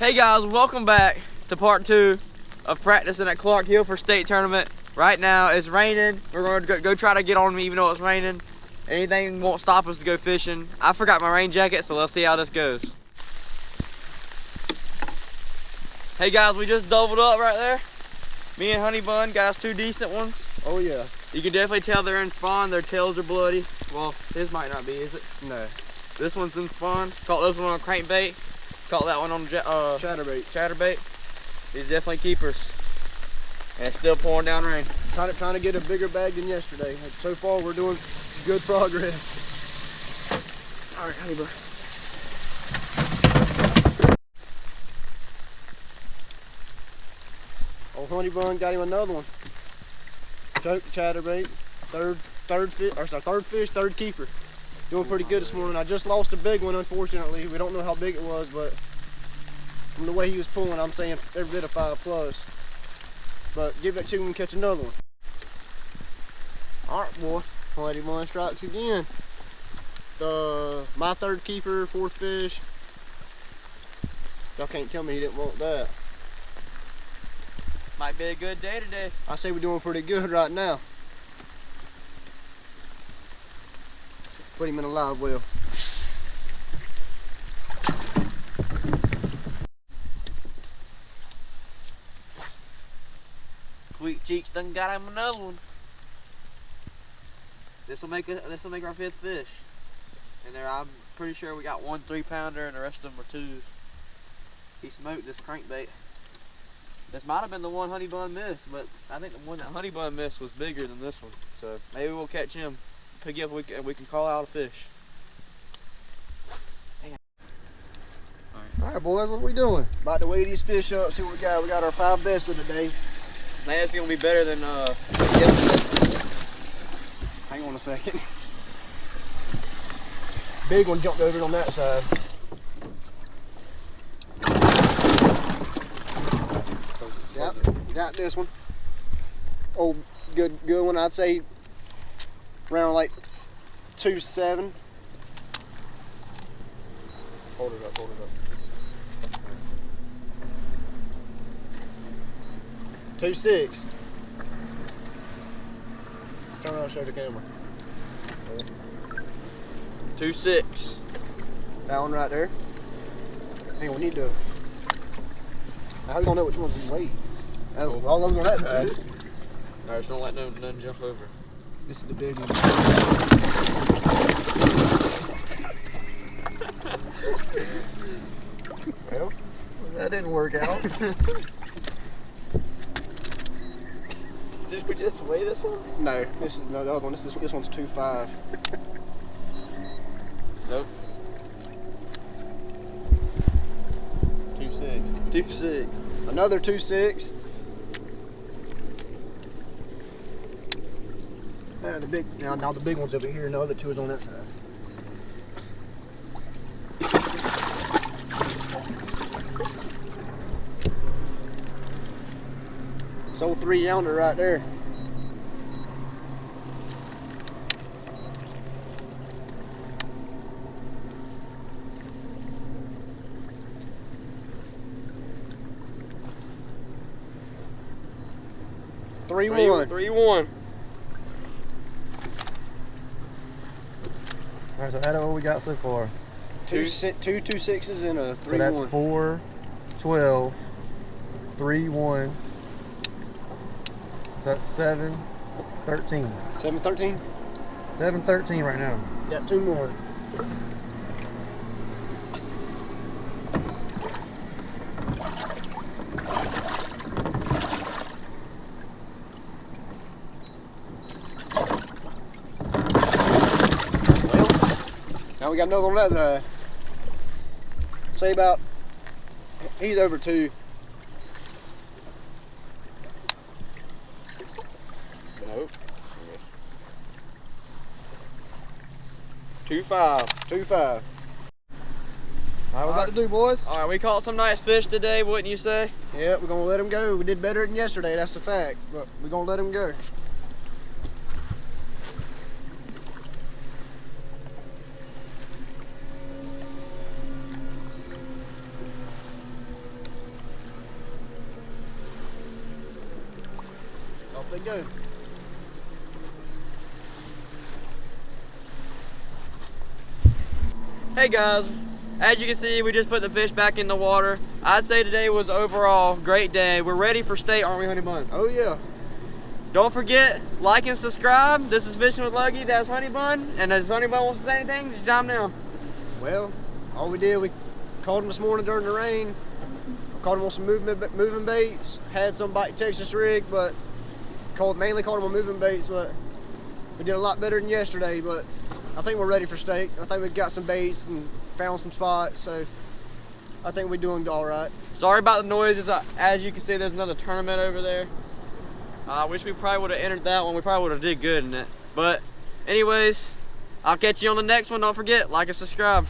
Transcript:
Hey guys, welcome back to part 2 of practicing at Clark Hill for state tournament. Right now it's raining. We're going to go try to get on me even though it's raining. Anything won't stop us to go fishing. I forgot my rain jacket, so let's see how this goes. Hey guys, we just doubled up right there. Me and Honey Bun got us 2 decent ones. Oh yeah. You can definitely tell they're in spawn. Their tails are bloody. Well, his might not be, is it? No. This one's in spawn. Caught this one on a crankbait. Caught that one on chatterbait. These definitely keepers. And it's still pouring down rain. Trying to get a bigger bag than yesterday. So far we're doing good progress. All right, Honey Bun. Old Honey Bun got him another one. Choke chatterbait. Third fish, third keeper. Doing pretty good this morning. I just lost a big one, unfortunately. We don't know how big it was, but from the way he was pulling, I'm saying every bit of 5+. But give that to him and catch another one. All right, boy. Honey Bun strikes again. My third keeper, fourth fish. Y'all can't tell me he didn't want that. Might be a good day today. I say we're doing pretty good right now. Put him in a live well. Sweet Cheeks done got him another one. This will make our 5th fish. And there, I'm pretty sure we got 1 3-pounder and the rest of them are 2s. He smoked this crankbait. This might have been the one Honey Bun missed, but I think the one that Honey Bun missed was bigger than this one. So maybe we'll catch him, pick him up, and we can call out a fish. All right, boys, what are we doing? About to weigh these fish up, see what we got. We got our 5 best of the day. I think it's gonna be better than yesterday. Hang on a second. Big one jumped over on that side. Yep, got this one. Oh, good one. I'd say around like 2.7. Hold it up. 2.6. Turn around and show the camera. 2.6. That one right there. Hey, we need to. How are we gonna know which one's in weight? Oh, all of them on that side. Alright, so don't let none jump over. This is the big one. Well, that didn't work out. Did we just weigh this one? No, the other one. This one's 2.5. Nope. 2.6. 2.6. Another 2.6. Now the big one's over here, and the other 2 is on that side. So 3 yonder right there. Three one. 3-1. All right, so add up what we got so far. Two 2.6s and a 3-1. So that's 4, 12, 3, 1. So that's 7, 13. 7.13. 7-13 right now. Got 2 more. Now we got another one on that side. Say about, he's over 2. Nope. 2.5. 2.5. All right, what we about to do, boys? All right, we caught some nice fish today, wouldn't you say? Yeah, we're gonna let him go. We did better than yesterday, that's a fact, but we're gonna let him go. They go. Hey guys, as you can see, we just put the fish back in the water. I'd say today was overall a great day. We're ready for state, aren't we, Honey Bun? Oh yeah. Don't forget, like and subscribe. This is Fishing with Luggy, that's Honey Bun. And if Honey Bun wants to say anything, just chime now. Well, all we did, we caught them this morning during the rain. Caught them on some moving baits. Had some bite Texas rig, but mainly caught them on moving baits. But we did a lot better than yesterday. But I think we're ready for steak. I think we've got some baits and found some spots. So I think we're doing all right. Sorry about the noises. As you can see, there's another tournament over there. I wish we probably would have entered that one. We probably would have did good in it. But anyways, I'll catch you on the next one. Don't forget, like and subscribe.